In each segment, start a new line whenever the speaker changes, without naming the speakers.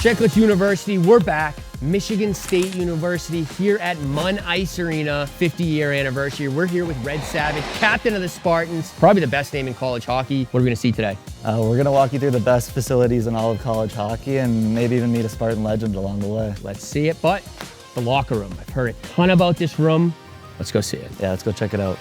Chiclets University, we're back. Michigan State University here at Munn Ice Arena, 50-year anniversary. We're here with Red Savage, captain of the Spartans, probably the best name in college hockey. What are we gonna see today?
We're gonna walk you through the best facilities in all of college hockey and maybe even meet a Spartan legend along the way.
Let's see it, but the locker room. I've heard a ton about this room. Let's go see it.
Yeah, let's go check it out.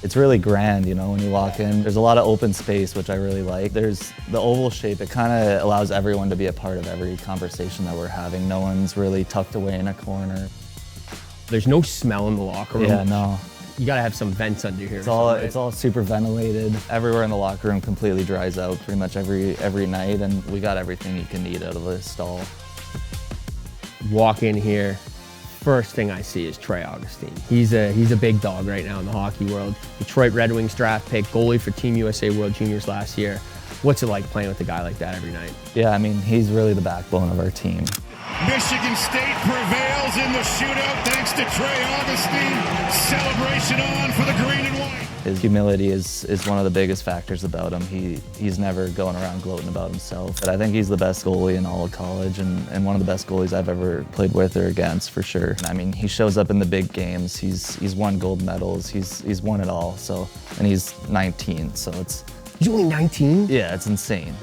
It's really grand, you know, when you walk in. There's a lot of open space, which I really like. There's the oval shape. It kind of allows everyone to be a part of every conversation that we're having. No one's really tucked away in a corner.
There's no smell in the locker room.
Yeah, no.
You gotta have some vents under here.
It's all super ventilated. Everywhere in the locker room completely dries out pretty much every night, and we got everything you can need out of this stall.
Walk in here. First thing I see is Trey Augustine. He's a big dog right now in the hockey world. Detroit Red Wings draft pick, goalie for Team USA World Juniors last year. What's it like playing with a guy like that every night?
Yeah, I mean, he's really the backbone of our team.
Michigan State prevails in the shootout thanks to Trey Augustine. Celebration on for the green and white.
His humility is one of the biggest factors about him. He's never going around gloating about himself. But I think he's the best goalie in all of college and one of the best goalies I've ever played with or against, for sure. I mean, he shows up in the big games. He's won gold medals. He's won it all. So, and he's 19, so it's...
He's only 19?
Yeah, it's insane.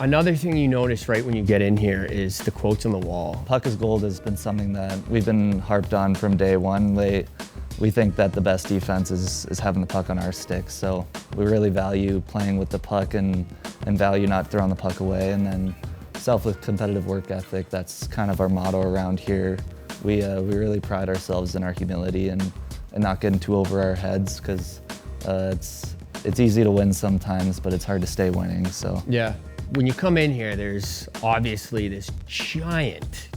Another thing you notice right when you get in here is the quotes on the wall.
Puck is gold has been something that we've been harped on from day one. We think that the best defense is having the puck on our sticks, so we really value playing with the puck and value not throwing the puck away. And then selfless competitive work ethic, that's kind of our motto around here. We really pride ourselves in our humility and not getting too over our heads, because it's easy to win sometimes, but it's hard to stay winning, so.
Yeah. When you come in here, there's obviously this giant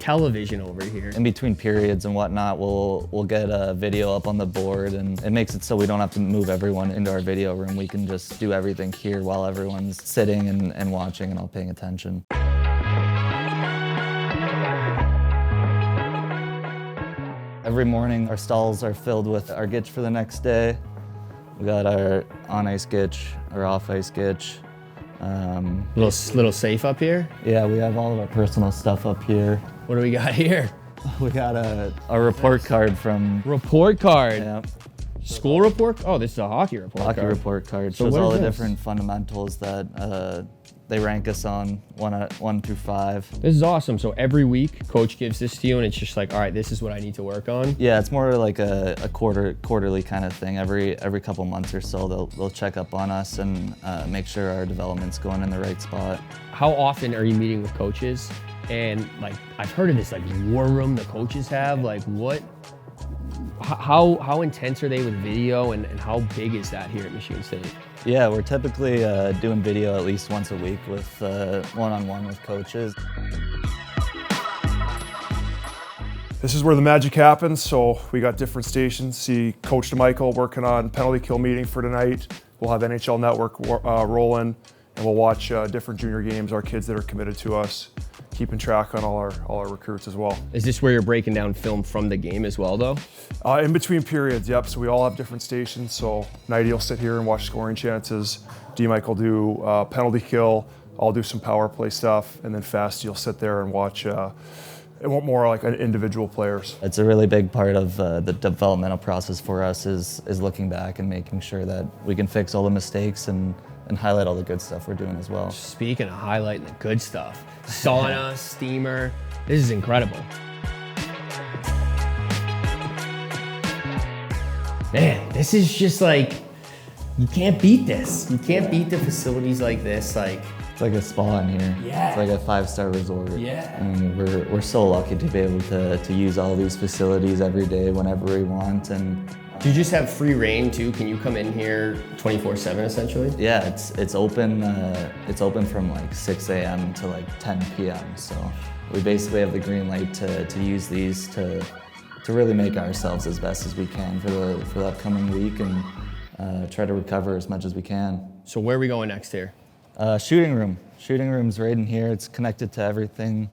television over here.
In between periods and whatnot, we'll get a video up on the board, and it makes it so we don't have to move everyone into our video room. We can just do everything here while everyone's sitting and watching and all paying attention. Every morning, our stalls are filled with our gitch for the next day. We got our on-ice gitch, our off-ice gitch.
Little safe up here?
Yeah, we have all of our personal stuff up here.
What do we got here?
We got a report card from...
Report card?
Yeah.
School report? Oh, this is a hockey report card.
Hockey report card.
So
shows all the
this?
different fundamentals that they rank us on, 1 through 5.
This is awesome. So every week, coach gives this to you, and it's just like, all right, this is what I need to work on?
Yeah, it's more like a quarterly kind of thing. Every couple months or so, they'll check up on us and make sure our development's going in the right spot.
How often are you meeting with coaches? And like, I've heard of this like war room the coaches have. Like, what? How intense are they with video, and how big is that here at Michigan State?
Yeah, we're typically doing video at least once a week with one-on-one with coaches.
This is where the magic happens, so we got different stations. See Coach DeMichael working on penalty kill meeting for tonight. We'll have NHL Network rolling, and we'll watch different junior games, our kids that are committed to us, keeping track on all our recruits as well.
Is this where you're breaking down film from the game as well, though?
In between periods, yep. So we all have different stations. So Nighty will sit here and watch scoring chances. D-Mike will do penalty kill. I'll do some power play stuff, and then Fasty will sit there and watch more like individual players.
It's a really big part of the developmental process for us is looking back and making sure that we can fix all the mistakes and highlight all the good stuff we're doing as well.
Speaking of highlighting the good stuff, sauna, steamer, this is incredible. Man, this is just like, you can't beat this. You can't beat the facilities like this. Like,
it's like a spa in here.
Yeah.
It's like a 5-star resort.
Yeah.
And we're so lucky to be able to use all these facilities every day whenever we want. And
do you just have free reign too? Can you come in here 24/7 essentially?
yeah, it's open. It's open from like 6 a.m. to like 10 p.m. So we basically have the green light to use these to really make ourselves as best as we can for the upcoming week and try to recover as much as we can.
So where are we going next here?
Shooting room. Shooting room's right in here. It's connected to everything.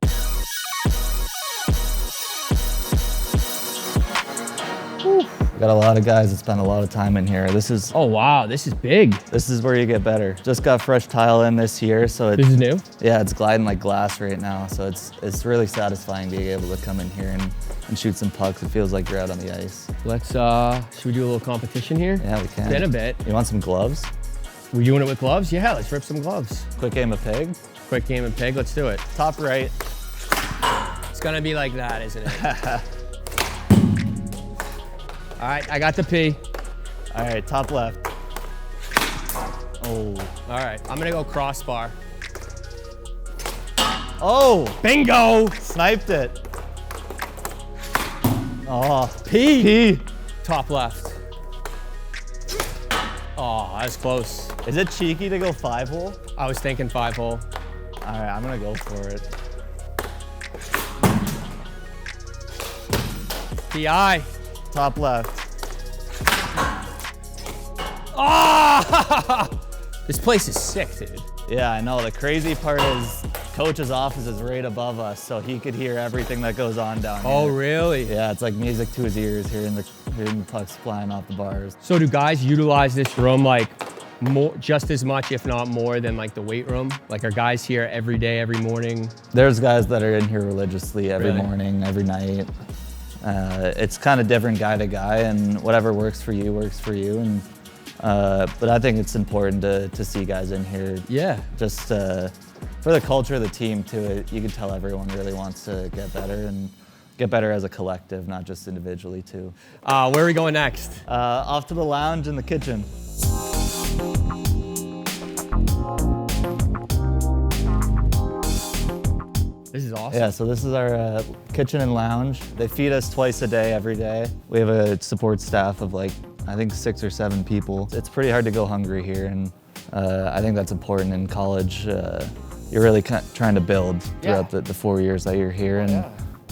Whew.
We got a lot of guys that spend a lot of time in here.
Oh wow, this is big.
This is where you get better. Just got fresh tile in this year, so
This is new?
Yeah, it's gliding like glass right now, so it's really satisfying being able to come in here and shoot some pucks. It feels like you're out on the ice.
Let's, should we do a little competition here?
Yeah, we can.
It's been a bit.
You want some gloves?
We doing it with gloves? Yeah, let's rip some gloves.
Quick game of pig?
Quick game of pig, let's do it.
Top right.
It's gonna be like that, isn't it? All right, I got the P.
All right, top left. Oh.
All right, I'm gonna go crossbar.
Oh,
Bingo!
sniped it. Oh,
P.
P.
Top left. Oh, that was close.
Is it cheeky to go 5-hole?
I was thinking 5-hole.
All right, I'm gonna go for it.
PI.
Top left.
Oh! This place is sick, dude.
Yeah, I know. The crazy part is coach's office is right above us, so he could hear everything that goes on down here.
Oh, really?
Yeah, it's like music to his ears, hearing the pucks flying off the bars.
So do guys utilize this room like just as much, if not more, than like the weight room? Like are guys here every day, every morning?
There's guys that are in here religiously every
Really?
morning, every night. It's kind of different guy to guy, and whatever works for you works for you. And but I think it's important to see guys in here.
Yeah.
Just for the culture of the team too. You can tell everyone really wants to get better and get better as a collective, not just individually too.
Where are we going next?
Off to the lounge and the kitchen.
This is awesome.
Yeah, so this is our kitchen and lounge. They feed us twice a day, every day. We have a support staff of like, I think 6 or 7 people. It's pretty hard to go hungry here, and I think that's important in college. You're really trying to build throughout the 4 years that you're here, and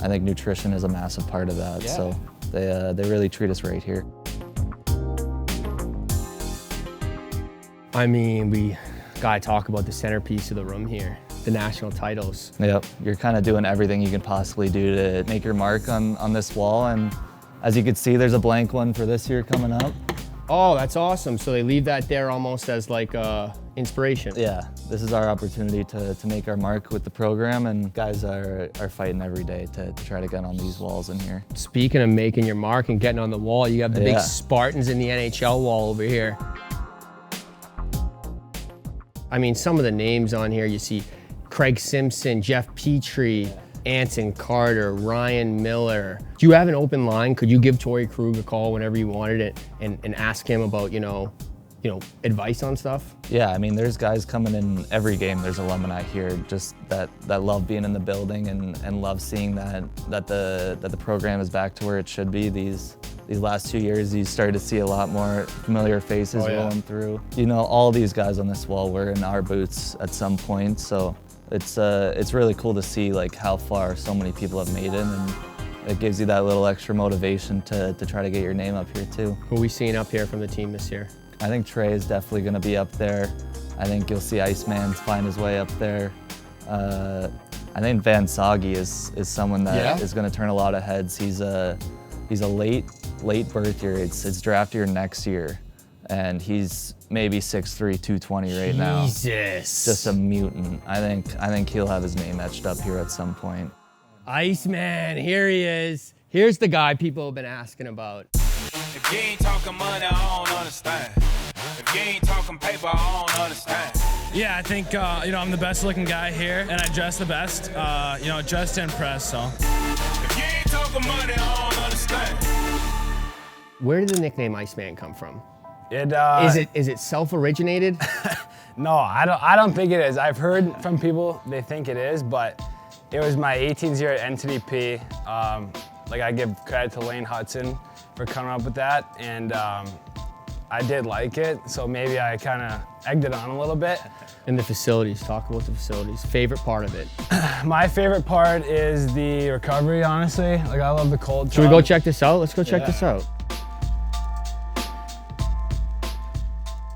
I think nutrition is a massive part of that.
Yeah.
So they really treat us right here.
I mean, we gotta talk about the centerpiece of the room here, the national titles.
Yep, you're kind of doing everything you can possibly do to make your mark on this wall, and as you can see, there's a blank one for this year coming up.
Oh, that's awesome. So they leave that there almost as like inspiration.
Yeah, this is our opportunity to make our mark with the program, and guys are fighting every day to try to get on these walls in here.
Speaking of making your mark and getting on the wall, you have the big Spartans in the NHL wall over here. I mean, some of the names on here, you see Craig Simpson, Jeff Petrie, Anson Carter, Ryan Miller. Do you have an open line? Could you give Torrey Krug a call whenever you wanted it and ask him about, you know, advice on stuff?
Yeah, I mean, there's guys coming in every game. There's alumni here just that love being in the building and love seeing that the program is back to where it should be. These last 2 years, you started to see a lot more familiar faces rolling through. You know, all these guys on this wall were in our boots at some point, so it's really cool to see like how far so many people have made it, and it gives you that little extra motivation to try to get your name up here too.
Who are we seeing up here from the team this year?
I think Trey is definitely going to be up there. I think you'll see IceMan find his way up there. I think Van Soggy is someone that is going to turn a lot of heads. He's a late birth year. It's draft year next year, and he's maybe 6'3", 220 right now.
Jesus.
Just a mutant. I think he'll have his name etched up here at some point.
IceMan, here he is. Here's the guy people have been asking about.
If you ain't talking money, I don't understand. If you ain't talking paper, I don't understand.
Yeah, I think, I'm the best looking guy here, and I dress the best, dress to impress, so.
If you ain't talking money, I don't understand.
Where did the nickname IceMan come from? Is it self-originated?
No, I don't think it is. I've heard from people they think it is, but it was my 18th year at NTDP. I give credit to Lane Hudson for coming up with that, and I did like it, so maybe I kind of egged it on a little bit.
And the facilities, talk about the facilities. Favorite part of it?
My favorite part is the recovery, honestly. I love the cold tub.
Should we go check this out? Let's go check this out.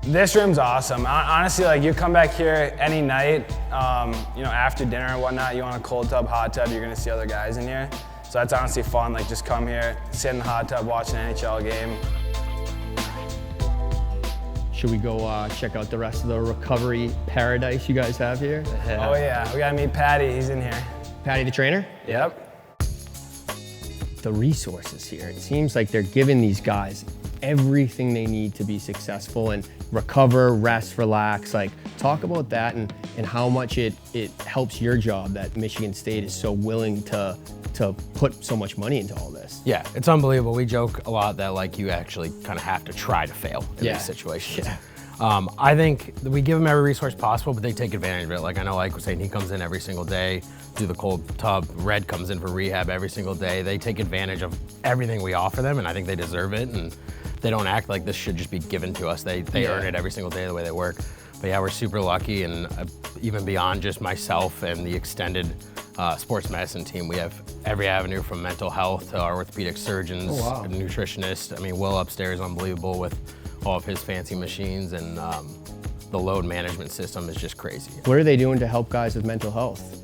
This room's awesome. Honestly, you come back here any night, after dinner and whatnot, you want a cold tub, hot tub, you're gonna see other guys in here. So that's honestly fun, like just come here, sit in the hot tub, watch an NHL game.
Should we go check out the rest of the recovery paradise you guys have here?
Oh yeah, we gotta meet Patty, he's in here.
Patty the trainer?
Yep.
The resources here, it seems like they're giving these guys everything they need to be successful and recover, rest, relax. Like, talk about that and how much it helps your job that Michigan State is so willing to put so much money into all this.
Yeah, it's unbelievable. We joke a lot that like you actually kind of have to try to fail in these situations.
Yeah.
I think we give them every resource possible, but they take advantage of it. Like I know Ike was saying, he comes in every single day, do the cold tub. Red comes in for rehab every single day. They take advantage of everything we offer them, and I think they deserve it. And they don't act like this should just be given to us. They earn it every single day the way they work. But yeah, we're super lucky, and even beyond just myself and the extended sports medicine team, we have every avenue from mental health to our orthopedic surgeons, nutritionists. I mean, Will upstairs, unbelievable with all of his fancy machines, and the load management system is just crazy.
What are they doing to help guys with mental health?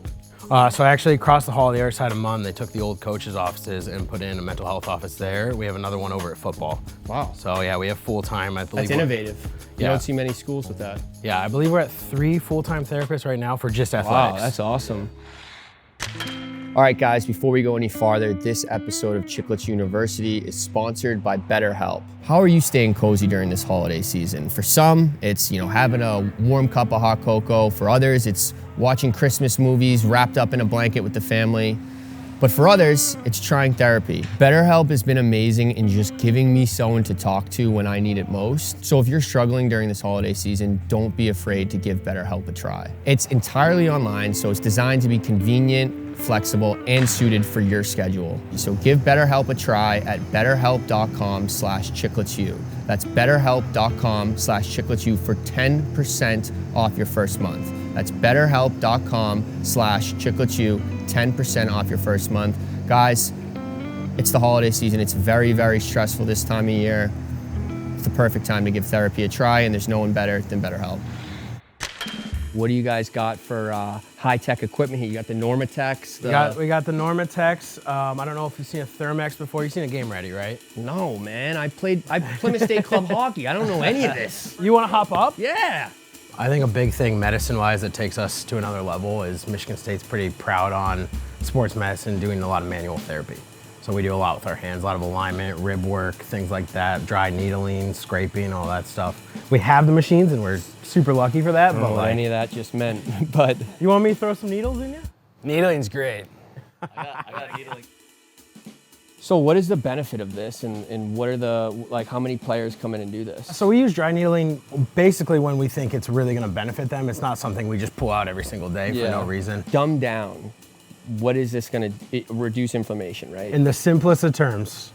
So actually across the hall, the other side of Munn, they took the old coaches' offices and put in a mental health office there. We have another one over at football.
Wow.
So yeah, we have full-time, I believe.
That's innovative. You
Yeah.
don't see many schools with that.
Yeah, I believe we're at 3 full-time therapists right now for just athletics.
Wow, that's awesome. All right, guys, before we go any farther, this episode of Chiclets University is sponsored by BetterHelp. How are you staying cozy during this holiday season? For some, it's, having a warm cup of hot cocoa. For others, it's watching Christmas movies wrapped up in a blanket with the family. But for others, it's trying therapy. BetterHelp has been amazing in just giving me someone to talk to when I need it most. So if you're struggling during this holiday season, don't be afraid to give BetterHelp a try. It's entirely online, so it's designed to be convenient, flexible, and suited for your schedule. So give BetterHelp a try at betterhelp.com/chicletsu. That's betterhelp.com/chicletsu for 10% off your first month. That's betterhelp.com/chicletsu, 10% off your first month. Guys, it's the holiday season. It's very, very stressful this time of year. It's the perfect time to give therapy a try, and there's no one better than BetterHelp. What do you guys got for high-tech equipment here? You got the Normatex.
We got the Normatex. I don't know if you've seen a Thermex before. You've seen a Game Ready, right?
No, man. I Plymouth State Club hockey. I don't know any of this.
You want to hop up?
Yeah.
I think a big thing medicine-wise that takes us to another level is Michigan State's pretty proud on sports medicine doing a lot of manual therapy. So we do a lot with our hands, a lot of alignment, rib work, things like that, dry needling, scraping, all that stuff. We have the machines and we're super lucky for that.
I don't know what any of that just meant, but.
You want me to throw some needles in you?
Needling's great.
I got needling.
So what is the benefit of this, and what are how many players come in and do this?
So we use dry needling basically when we think it's really gonna benefit them. It's not something we just pull out every single day for no reason.
Dumb down. What is this gonna reduce inflammation, right?
In the simplest of terms,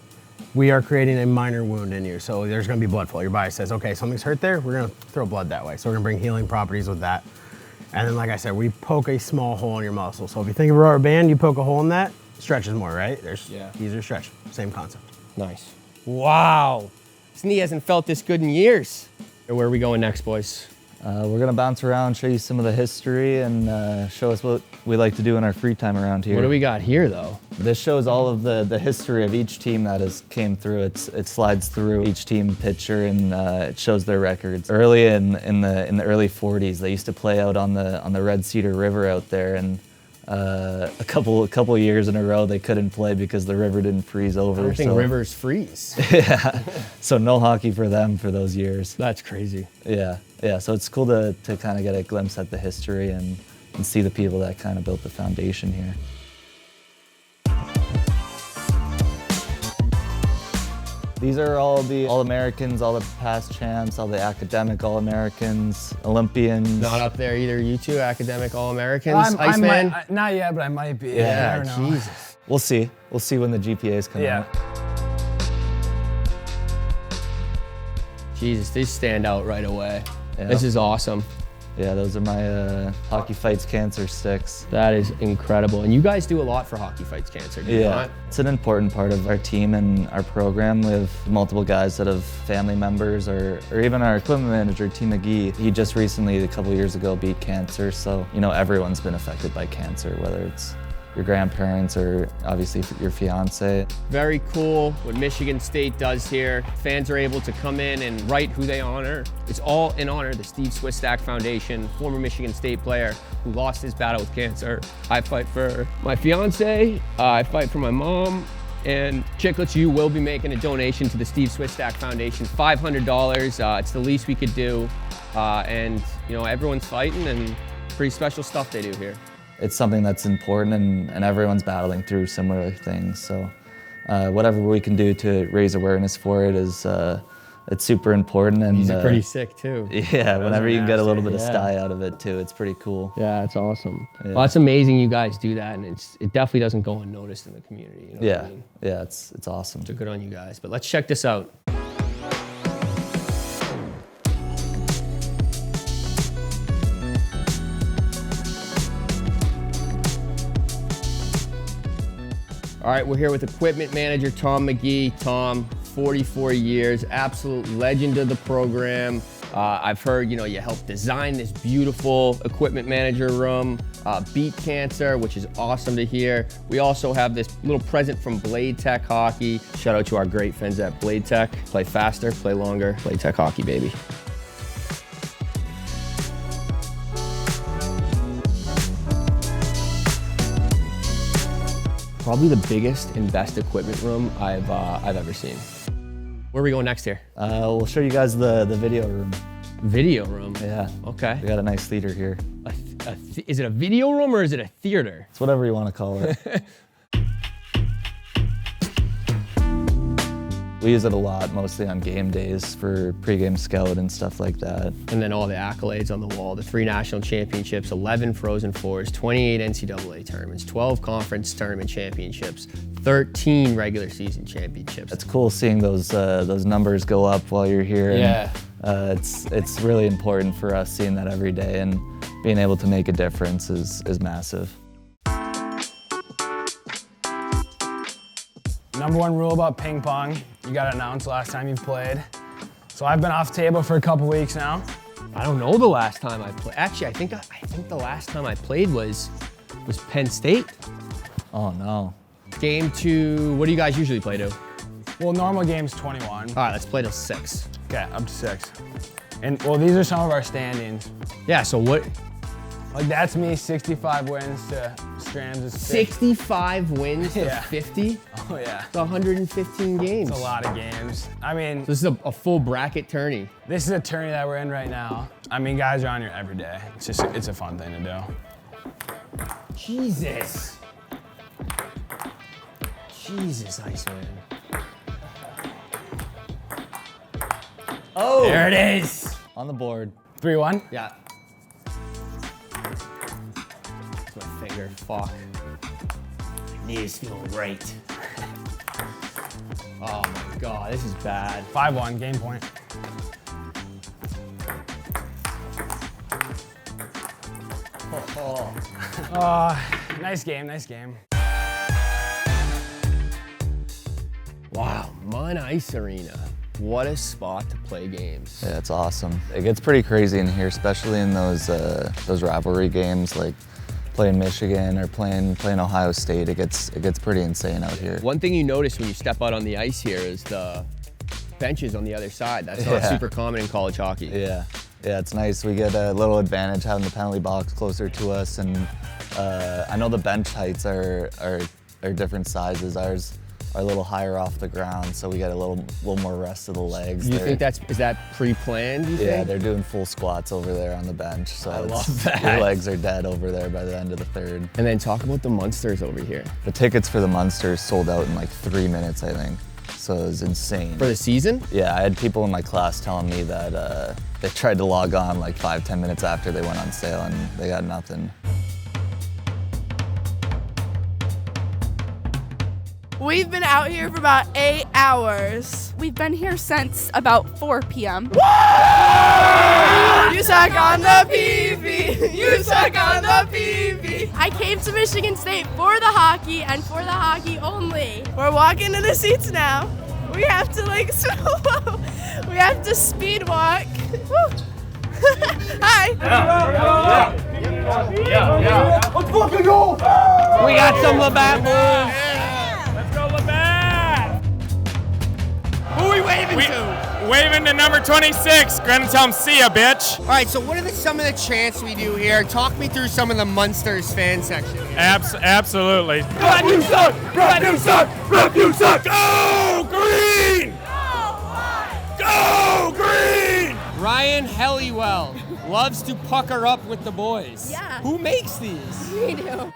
we are creating a minor wound in you. So there's gonna be blood flow. Your body says, okay, something's hurt there, we're gonna throw blood that way. So we're gonna bring healing properties with that. And then like I said, we poke a small hole in your muscle. So if you think of a rubber band, you poke a hole in that, stretches more, right? Easier stretch, same concept.
Nice. Wow. This knee hasn't felt this good in years. Where are we going next, boys?
We're gonna bounce around, show you some of the history, and show us what we like to do in our free time around here.
What do we got here, though?
This shows all of the history of each team that has came through. It slides through each team picture, and it shows their records. Early in the early 40s, they used to play out on the Red Cedar River out there, and a couple years in a row they couldn't play because the river didn't freeze over.
I don't think rivers freeze.
Yeah, so no hockey for them for those years.
That's crazy.
Yeah. So it's cool to kind of get a glimpse at the history and see the people that kind of built the foundation here. These are all the All-Americans, all the past champs, all the academic All-Americans, Olympians.
Not up there either. You two academic All-Americans. IceMan.
Not yet, but I might be.
Yeah,
I don't know.
Jesus.
We'll see. We'll see when the GPAs come out.
Jesus, these stand out right away.
Yeah.
This is awesome.
Yeah, those are my Hockey Fights Cancer sticks.
That is incredible. And you guys do a lot for Hockey Fights Cancer, do you not?
It's an important part of our team and our program. We have multiple guys that have family members, or even our equipment manager, T. McGee. He just recently, a couple years ago, beat cancer. So, everyone's been affected by cancer, whether it's your grandparents or obviously your fiance.
Very cool what Michigan State does here. Fans are able to come in and write who they honor. It's all in honor of the Steve Swistak Foundation, former Michigan State player who lost his battle with cancer. I fight for my fiance, I fight for my mom, and Chiclets, you will be making a donation to the Steve Swistak Foundation, $500. It's the least we could do. And you know, everyone's fighting and pretty special stuff they do here.
It's something that's important and everyone's battling through similar things. So whatever we can do to raise awareness for it is it's super important. And
These are pretty sick too.
Yeah, whenever you can get a little bit of style out of it too, it's pretty cool.
Yeah, it's awesome.
Yeah.
Well, it's amazing you guys do that, and it definitely doesn't go unnoticed in the community. You know what I mean?
Yeah, it's awesome.
So good on you guys. But let's check this out. All right, we're here with equipment manager Tom McGee. Tom, 44 years, absolute legend of the program. I've heard, you know, you helped design this beautiful equipment manager room, beat cancer, which is awesome to hear. We also have this little present from Blade Tech Hockey. Shout out to our great friends at Blade Tech. Play faster, play longer, Blade Tech Hockey, baby. Probably the biggest and best equipment room I've ever seen. Where are we going next here?
We'll show you guys the video room.
Video room?
Yeah.
Okay.
We got a nice theater here.
Is it a video room or is it a theater?
It's whatever you want to call it. We use it a lot, mostly on game days for pregame scout and stuff like that.
And then all the accolades on the wall, the 3 national championships, 11 Frozen Fours, 28 NCAA tournaments, 12 conference tournament championships, 13 regular season championships.
It's cool seeing those numbers go up while you're here.
Yeah.
And, it's really important for us seeing that every day, and being able to make a difference is massive.
Number one rule about ping pong, you gotta announce the last time you've played. So I've been off the table for a couple weeks now.
I don't know the last time I played. Actually, I think the last time I played was Penn State.
Oh no.
Game 2, what do you guys usually play to?
Well, normal game's 21.
All right, let's play till 6.
Okay, up to 6. And well, these are some of our standings.
Yeah, so what?
Like that's me, 65 wins to Strams is 50.
65 wins to
Yeah.
50?
Oh yeah.
It's 115 games.
It's a lot of games. I mean,
So this is a full bracket tourney.
this is a tourney that we're in right now. I mean, guys are on here every day. It's a fun thing to do.
Jesus. Jesus, IceMan. Oh! There it is.
On the board.
3-1.
Yeah. It's my finger. Fuck. My knee is feeling great. Oh my god, this is bad.
5-1, game point. Nice game, nice game.
Wow, Mine Ice Arena. What a spot to play games.
Yeah, it's awesome. It gets pretty crazy in here, especially in those rivalry games like playing Michigan or playing Ohio State. It gets pretty insane out here.
One thing you notice when you step out on the ice here is the benches on the the other side. That's not super common in college hockey.
Yeah, it's nice. We get a little advantage having the penalty box closer to us, and I know the bench heights are different sizes. Ours are a little higher off the ground, so we get a little more rest of the legs.
You think is that pre-planned? You
Yeah,
think?
they're doing full squats over there on the bench, so
I love that.
Your legs are dead over there by the end of the third.
And then talk about the Munsters over here.
The tickets for the Munsters sold out in like 3 minutes, I think. So it was insane.
For the season?
Yeah, I had people in my class telling me that they tried to log on like 5-10 minutes after they went on sale and they got nothing.
We've been out here for about 8 hours. We've been here since about 4 p.m. Woo! You suck on the PV. You suck on the PV. I came to Michigan State for the hockey and for the hockey only. We're walking to the seats now. We have to we have to speed walk. Woo. Hi.
Yeah. Let's fucking go!
We got some Labatt moves.
Let's go, Labatt!
Who are we waving to?
Waving to number 26. Gonna tell him, see ya, bitch.
All right, so what are some of the chants we do here? Talk me through some of the Munsters fan section here.
Absolutely.
Brad, you suck! Brad, you suck! Brad, you suck!
Go green! Go green!
Ryan Helliwell loves to pucker up with the boys.
Yeah.
Who makes these?
We do.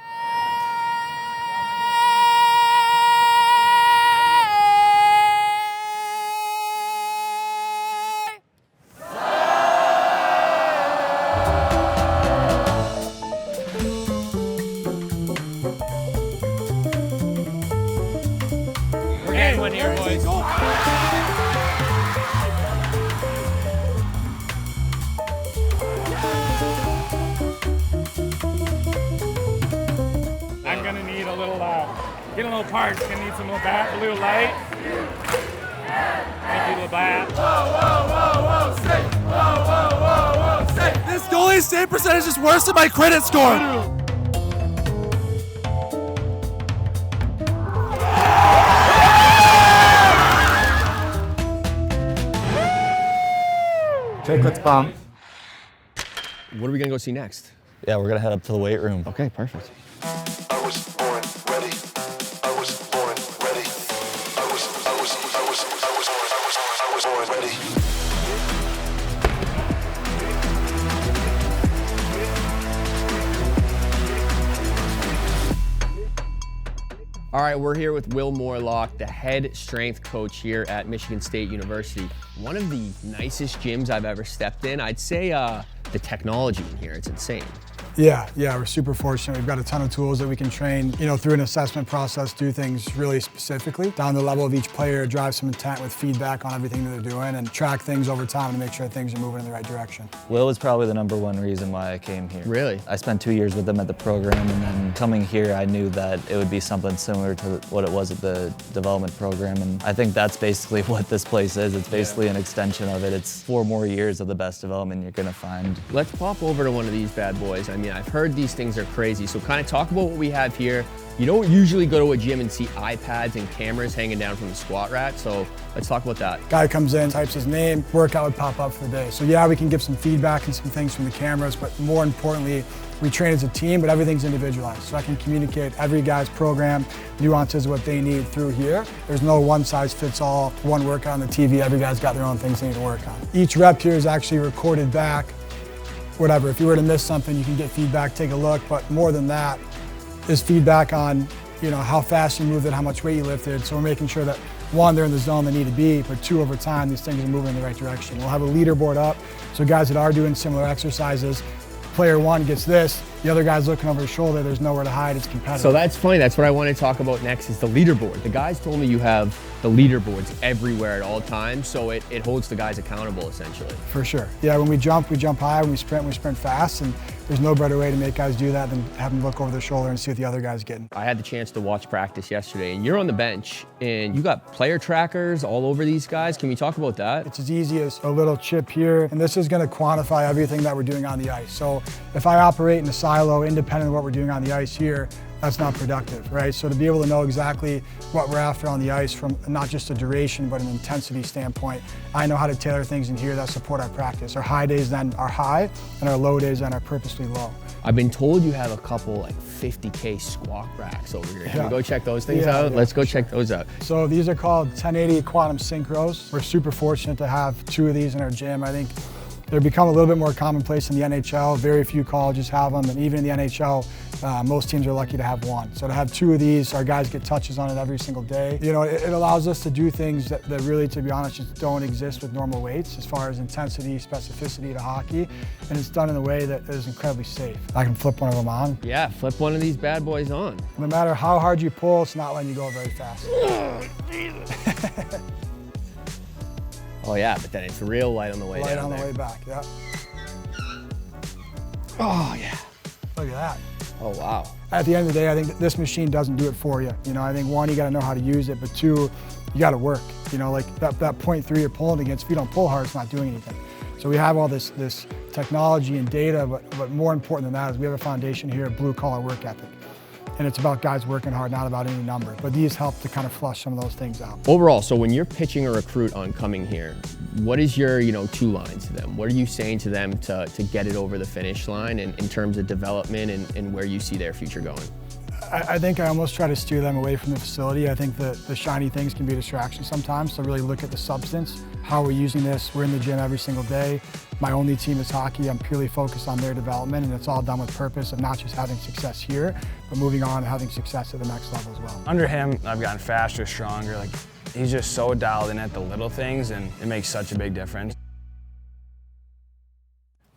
We're getting one here, boys.
I'm gonna need a little, get a little parts. Gonna need some Labatt blue light. Thank you, Labatt.
This goalie save percentage is worse than my credit score.
Chiclets, Pong.
What are we gonna go see next?
Yeah, we're gonna head up to the weight room.
Okay, perfect.
I was born ready. I was born ready. I was born ready.
All right, we're here with Will Morlock, the head strength coach here at Michigan State University. One of the nicest gyms I've ever stepped in. I'd say the technology in here, it's insane.
Yeah, we're super fortunate. We've got a ton of tools that we can train, through an assessment process, do things really specifically, down to the level of each player, drive some intent with feedback on everything that they're doing, and track things over time to make sure things are moving in the right direction.
Will was probably the #1 reason why I came here.
Really?
I spent 2 years with them at the program, and then coming here, I knew that it would be something similar to what it was at the development program, and I think that's basically what this place is. It's basically an extension of it. It's 4 more years of the best development you're gonna find.
Let's pop over to one of these bad boys. I mean, I've heard these things are crazy, so kind of talk about what we have here. You don't usually go to a gym and see iPads and cameras hanging down from the squat rack, so let's talk about that.
Guy comes in, types his name, workout would pop up for the day. So yeah, we can give some feedback and some things from the cameras, but more importantly, we train as a team, but everything's individualized. So I can communicate every guy's program, nuances of what they need through here. There's no one size fits all, one workout on the TV, every guy's got their own things they need to work on. Each rep here is actually recorded back. Whatever, if you were to miss something, you can get feedback, take a look, but more than that is feedback on, how fast you moved it, how much weight you lifted. So we're making sure that 1, they're in the zone they need to be, but 2, over time, these things are moving in the right direction. We'll have a leaderboard up, so guys that are doing similar exercises, player 1 gets this, the other guy's looking over his shoulder, there's nowhere to hide, it's competitive.
So that's funny, that's what I want to talk about next is the leaderboard. The guys told me you have the leaderboards everywhere at all times, so it holds the guys accountable essentially.
For sure. Yeah, when we jump high, when we sprint fast, and there's no better way to make guys do that than have them look over their shoulder and see what the other guy's getting.
I had the chance to watch practice yesterday, and you're on the bench, and you got player trackers all over these guys. Can we talk about that?
It's as easy as a little chip here, and this is gonna quantify everything that we're doing on the ice. So if I operate in a silo independent of what we're doing on the ice here, that's not productive, right? So to be able to know exactly what we're after on the ice from not just a duration, but an intensity standpoint, I know how to tailor things in here that support our practice. Our high days then are high, and our low days then are purposely low.
I've been told you have a couple like 50K squat racks over here. Can we go check those things out?
Yeah,
Let's go check those out.
So these are called 1080 Quantum Synchros. We're super fortunate to have 2 of these in our gym. I think they've become a little bit more commonplace in the NHL. Very few colleges have them, and even in the NHL, most teams are lucky to have 1. So to have 2 of these, our guys get touches on it every single day. It allows us to do things that really, to be honest, just don't exist with normal weights as far as intensity, specificity to hockey, and it's done in a way that is incredibly safe. I can flip one of them on.
Yeah, flip one of these bad boys on.
No matter how hard you pull, it's not letting you go very fast.
Oh yeah, but then it's real light on the way down.
Light on the way back, yeah.
Oh yeah.
Look at that.
Oh wow.
At the end of the day, I think that this machine doesn't do it for you. I think 1, you gotta know how to use it, but 2, you gotta work. Like that 0.3 you're pulling against, if you don't pull hard, it's not doing anything. So we have all this technology and data, but more important than that is we have a foundation here of blue collar work ethic. and it's about guys working hard, not about any number. But these help to kind of flush some of those things out.
Overall, so when you're pitching a recruit on coming here, what is your, two lines to them? What are you saying to them to get it over the finish line in terms of development and where you see their future going?
I think I almost try to steer them away from the facility. I think the shiny things can be a distraction sometimes, so really look at the substance. How we're using this. We're in the gym every single day. My only team is hockey. I'm purely focused on their development, and it's all done with purpose of not just having success here, but moving on and having success at the next level as well.
Under him, I've gotten faster, stronger. Like, he's just so dialed in at the little things, and it makes such a big difference.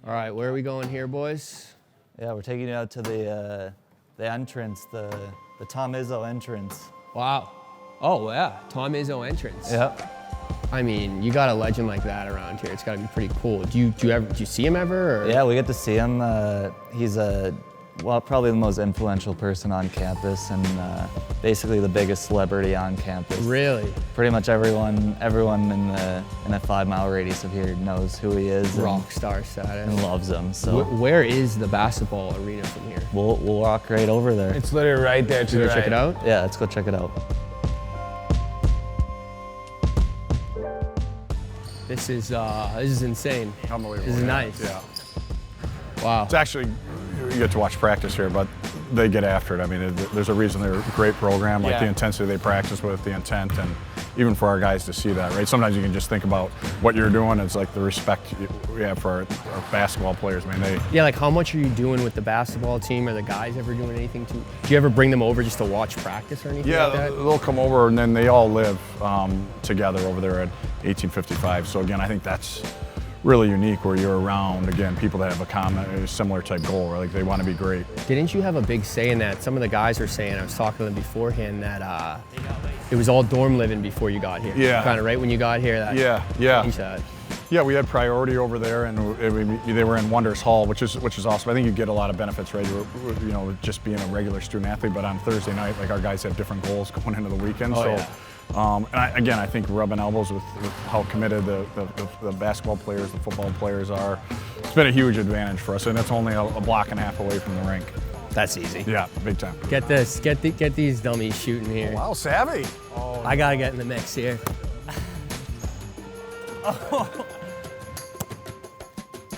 All right, where are we going here, boys?
Yeah, we're taking you out to the entrance, the Tom Izzo entrance.
Wow. Oh, yeah, Tom Izzo entrance.
Yep.
I mean, you got a legend like that around here. It's got to be pretty cool. Do you see him ever? Or?
Yeah, we get to see him. He's probably the most influential person on campus and basically the biggest celebrity on campus.
Really?
Pretty much everyone in a 5-mile radius of here knows who he is.
Rock star status.
And loves him. So
where is the basketball arena from here?
We'll walk right over there.
It's literally right there to the right.
Check it out?
Yeah, let's go check it out.
This is insane.
Unbelievable.
This is nice.
Yeah.
Wow.
It's actually, you get to watch practice here, but they get after it. I mean, there's a reason they're a great program, like the intensity they practice with, the intent, and even for our guys to see that, right? Sometimes you can just think about what you're doing. It's like the respect we have for our basketball players. I mean,
Yeah, like how much are you doing with the basketball team? Are the guys ever doing anything do you ever bring them over just to watch practice or anything like that?
They'll come over, and then they all live together over there at 1855. So again, I think that's really unique where you're around, again, people that have a similar type goal, right? Like they want to be great.
Didn't you have a big say in that? Some of the guys were saying, I was talking to them beforehand, that it was all dorm living before you got here.
Yeah.
Kind of right when you got here.
Yeah, we had priority over there, and they were in Wonders Hall, which is awesome. I think you get a lot of benefits, right? Just being a regular student athlete, but on Thursday night, like our guys have different goals going into the weekend. And I think rubbing elbows with how committed the basketball players, the football players are, it's been a huge advantage for us, and it's only a block and a half away from the rink.
That's easy.
Yeah, big time.
Get this, get these dummies shooting here.
Wow, savvy.
Oh, I gotta get in the mix here.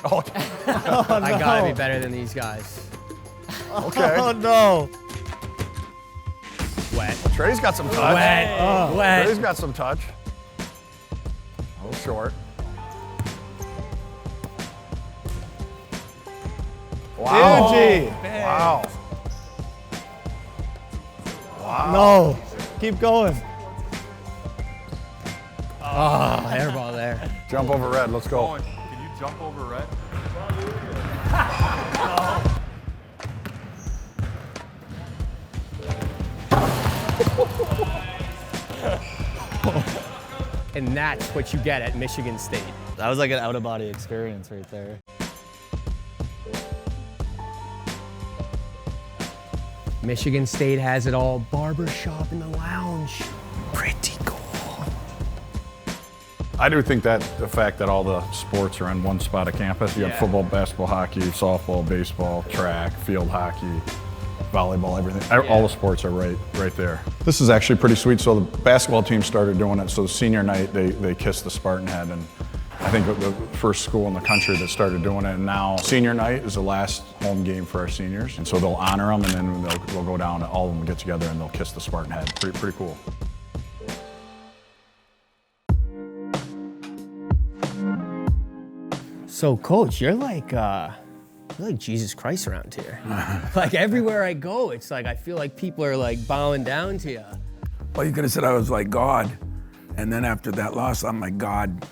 I gotta be better than these guys.
Okay.
Oh no.
Wet.
Trey's got some touch.
Wet.
Trey's got some touch. A little short. Wow. Wow. Wow.
No. Keep going.
Oh, airball there.
Jump over red. Let's go.
Can you jump over red?
And that's what you get at Michigan State.
That was like an out-of-body experience right there.
Michigan State has it all. Barber shop in the lounge. Pretty cool.
I do think that the fact that all the sports are in one spot of campus, you have football, basketball, hockey, softball, baseball, track, field hockey, volleyball, everything. All the sports are right there. This is actually pretty sweet. So the basketball team started doing it. So the senior night, they kissed the Spartan head, and I think the first school in the country that started doing it. And now senior night is the last home game for our seniors, and so they'll honor them, and then they'll go down, all of them get together, and they'll kiss the Spartan head. Pretty cool.
So, Coach, you're like Jesus Christ around here. Like everywhere I go, it's like I feel like people are like bowing down to you.
Well, you could have said I was like God, and then after that loss, I'm like God.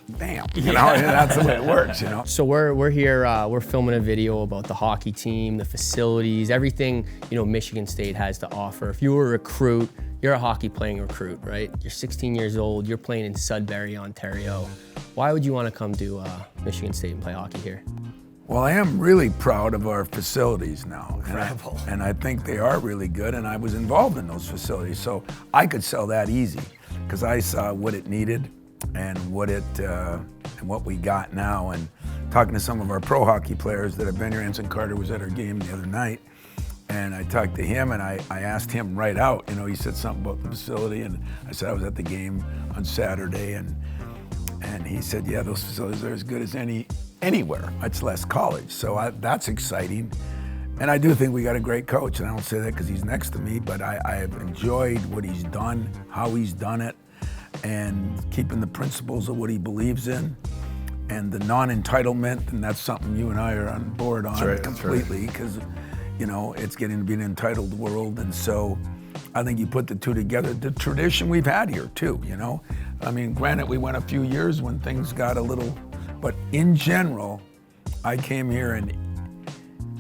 Bam. You know, and that's the way it works. You know.
So we're here. We're filming a video about the hockey team, the facilities, everything Michigan State has to offer. If you were a recruit, you're a hockey playing recruit, right? You're 16 years old. You're playing in Sudbury, Ontario. Why would you want to come to Michigan State and play hockey here?
Well, I am really proud of our facilities now.
Incredible.
And I think they are really good, and I was involved in those facilities, so I could sell that easy because I saw what it needed and what we got now. And talking to some of our pro hockey players that have been here, Ensign Carter was at our game the other night, And I talked to him, and I asked him right out. You know, he said something about the facility, and I said I was at the game on Saturday, and he said, yeah, those facilities are as good as anywhere, much less college. So that's exciting. And I do think we got a great coach, and I don't say that because he's next to me, but I have enjoyed what he's done, how he's done it, and keeping the principles of what he believes in, and the non-entitlement, and that's something you and I are on board on completely, because you know, it's getting to be an entitled world, and so I think you put the two together. The tradition we've had here too, you know? I mean, granted, we went a few years when things got a little, but in general, I came here in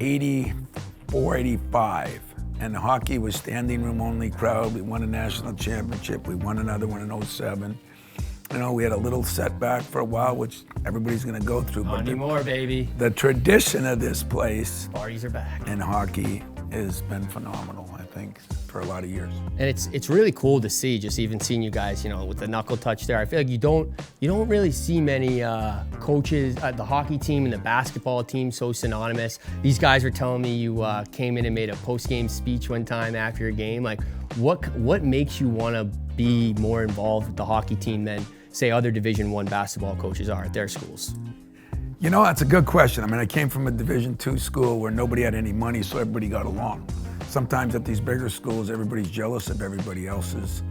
84, 85, and hockey was standing room only crowd. We won a national championship. We won another one in 07. You know, we had a little setback for a while, which everybody's gonna go through.
Not anymore, baby.
The tradition of this place,
parties are back,
and hockey has been phenomenal, I think, for a lot of years.
And it's really cool to see, just even seeing you guys, you know, with the knuckle touch there. I feel like you don't really see many coaches, the hockey team and the basketball team so synonymous. These guys were telling me you came in and made a post-game speech one time after your game. Like, what makes you want to be more involved with the hockey team than, say, other Division I basketball coaches are at their schools?
You know, that's a good question. I mean, I came from a Division II school where nobody had any money, so everybody got along. Sometimes at these bigger schools, everybody's jealous of everybody else's.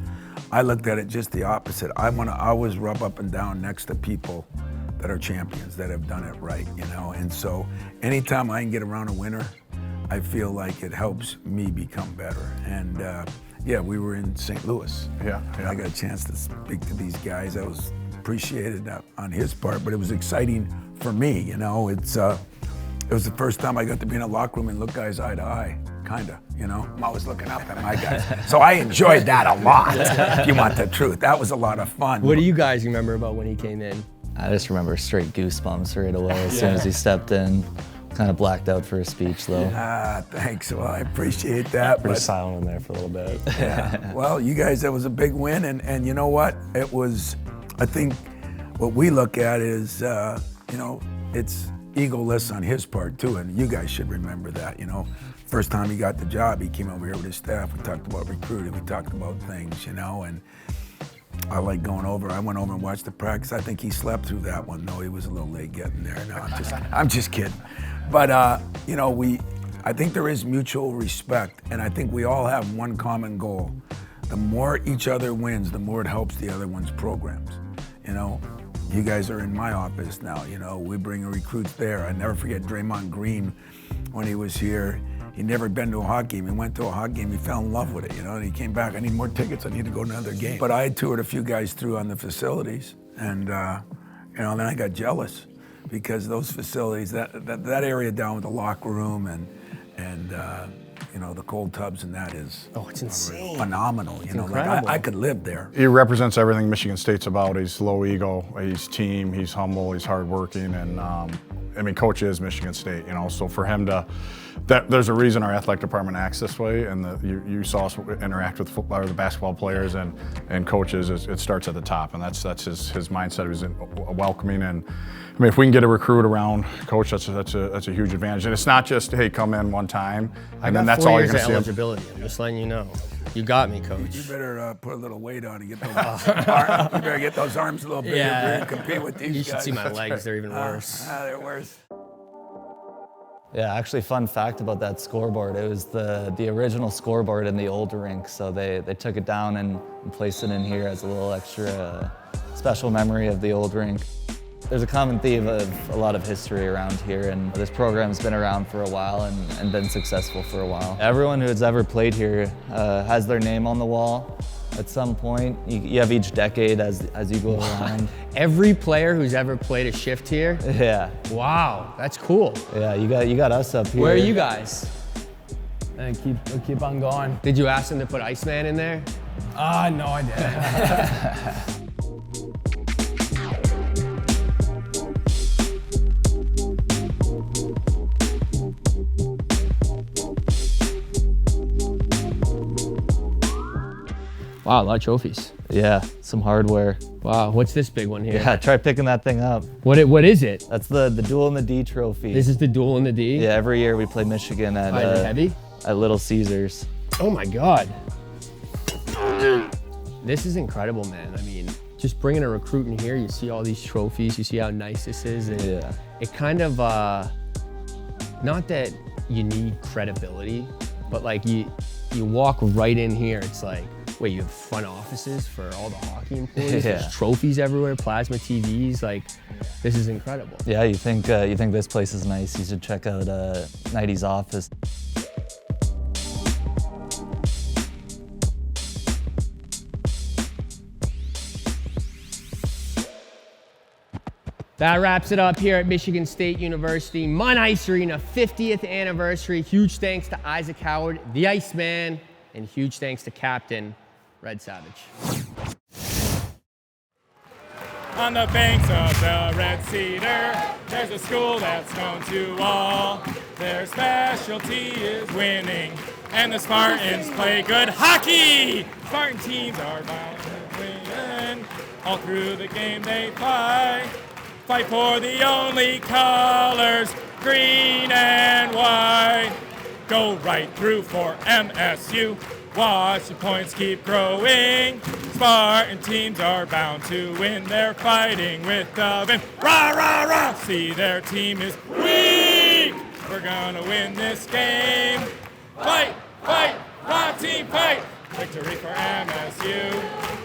I looked at it just the opposite. I want to always rub up and down next to people that are champions, that have done it right, you know? And so anytime I can get around a winner, I feel like it helps me become better. And yeah, we were in St. Louis.
Yeah.
I got a chance to speak to these guys. I was appreciated on his part, but it was exciting for me, you know? It was the first time I got to be in a locker room and look guys eye to eye, kinda, you know? I'm always looking up at my guys. So I enjoyed that a lot, if you want the truth. That was a lot of fun.
What do you guys remember about when he came in?
I just remember straight goosebumps right away as soon as he stepped in. Kind of blacked out for a speech though.
Thanks, well, I appreciate that.
Pretty silent in there for a little bit.
Yeah, well, you guys, that was a big win, and you know what? It was, I think, what we look at is, you know, it's egoless on his part too, and you guys should remember that, you know. First time he got the job, he came over here with his staff, we talked about recruiting, we talked about things, you know, and I like going over. I went over and watched the practice. I think he slept through that one, though. He was a little late getting there. No, I'm just kidding. But, you know, I think there is mutual respect, and I think we all have one common goal. The more each other wins, the more it helps the other one's programs. You know, you guys are in my office now, you know, we bring recruits there. I never forget Draymond Green when he was here. He'd never been to a hockey game. He went to a hockey game, he fell in love with it, you know, and he came back, I need more tickets, I need to go to another game. But I had toured a few guys through on the facilities, and, you know, then I got jealous because those facilities, that area down with the locker room and you know, the cold tubs and that is
it's insane.
Phenomenal.
It's
you know,
incredible.
like I could live there.
He represents everything Michigan State's about. He's low ego, he's team, he's humble, he's hardworking, and I mean, Coach is Michigan State, you know, so for him to, there's a reason our athletic department acts this way, and you saw us interact with football, or the basketball players and coaches. It starts at the top, and that's his mindset. He was welcoming, and I mean, if we can get a recruit around Coach, that's a huge advantage. And it's not just, hey, come in one time, and then that's all you're going to see.
Eligibility. I'm just letting you know. You got me, Coach.
You better put a little weight on and get those arms. You better get those arms a little bigger to compete with these guys.
You should see my legs. They're even worse.
They're worse.
Yeah, actually, fun fact about that scoreboard, it was the original scoreboard in the old rink, so they took it down and placed it in here as a little extra special memory of the old rink. There's a common theme of a lot of history around here, and this program's been around for a while and been successful for a while. Everyone who has ever played here has their name on the wall at some point. You have each decade as you go around.
Every player who's ever played a shift here?
Yeah.
Wow, that's cool.
Yeah, you got us up here.
Where are you guys?
And keep on going.
Did you ask them to put IceMan in there?
No, I didn't.
Wow, a lot of trophies.
Yeah, some hardware.
Wow, what's this big one here?
Yeah, try picking that thing up.
What is it?
That's the Duel in the D trophy.
This is the Duel in the D?
Yeah, every year we play Michigan at...
Is it heavy?
at Little Caesars.
Oh my God. This is incredible, man. I mean, just bringing a recruit in here, you see all these trophies, you see how nice this is. And it kind of, not that you need credibility, but like you walk right in here, it's like, wait, you have front offices for all the hockey employees? There's trophies everywhere, plasma TVs, like, this is incredible.
Yeah, you think this place is nice, you should check out Nighty's office.
That wraps it up here at Michigan State University. Mun Ice Arena, 50th anniversary. Huge thanks to Isaac Howard, the Iceman, and huge thanks to Captain Red Savage.
On the banks of the Red Cedar, there's a school that's known to all. Their specialty is winning, and the Spartans play good hockey. Spartan teams are bound to win. All through the game they fight for the only colors, green and white. Go right through for MSU. Watch the points keep growing. Spartan teams are bound to win. They're fighting with the vim. Rah, rah, rah. See, their team is weak. We're gonna win this game. Fight, fight, raw team fight. Victory for MSU.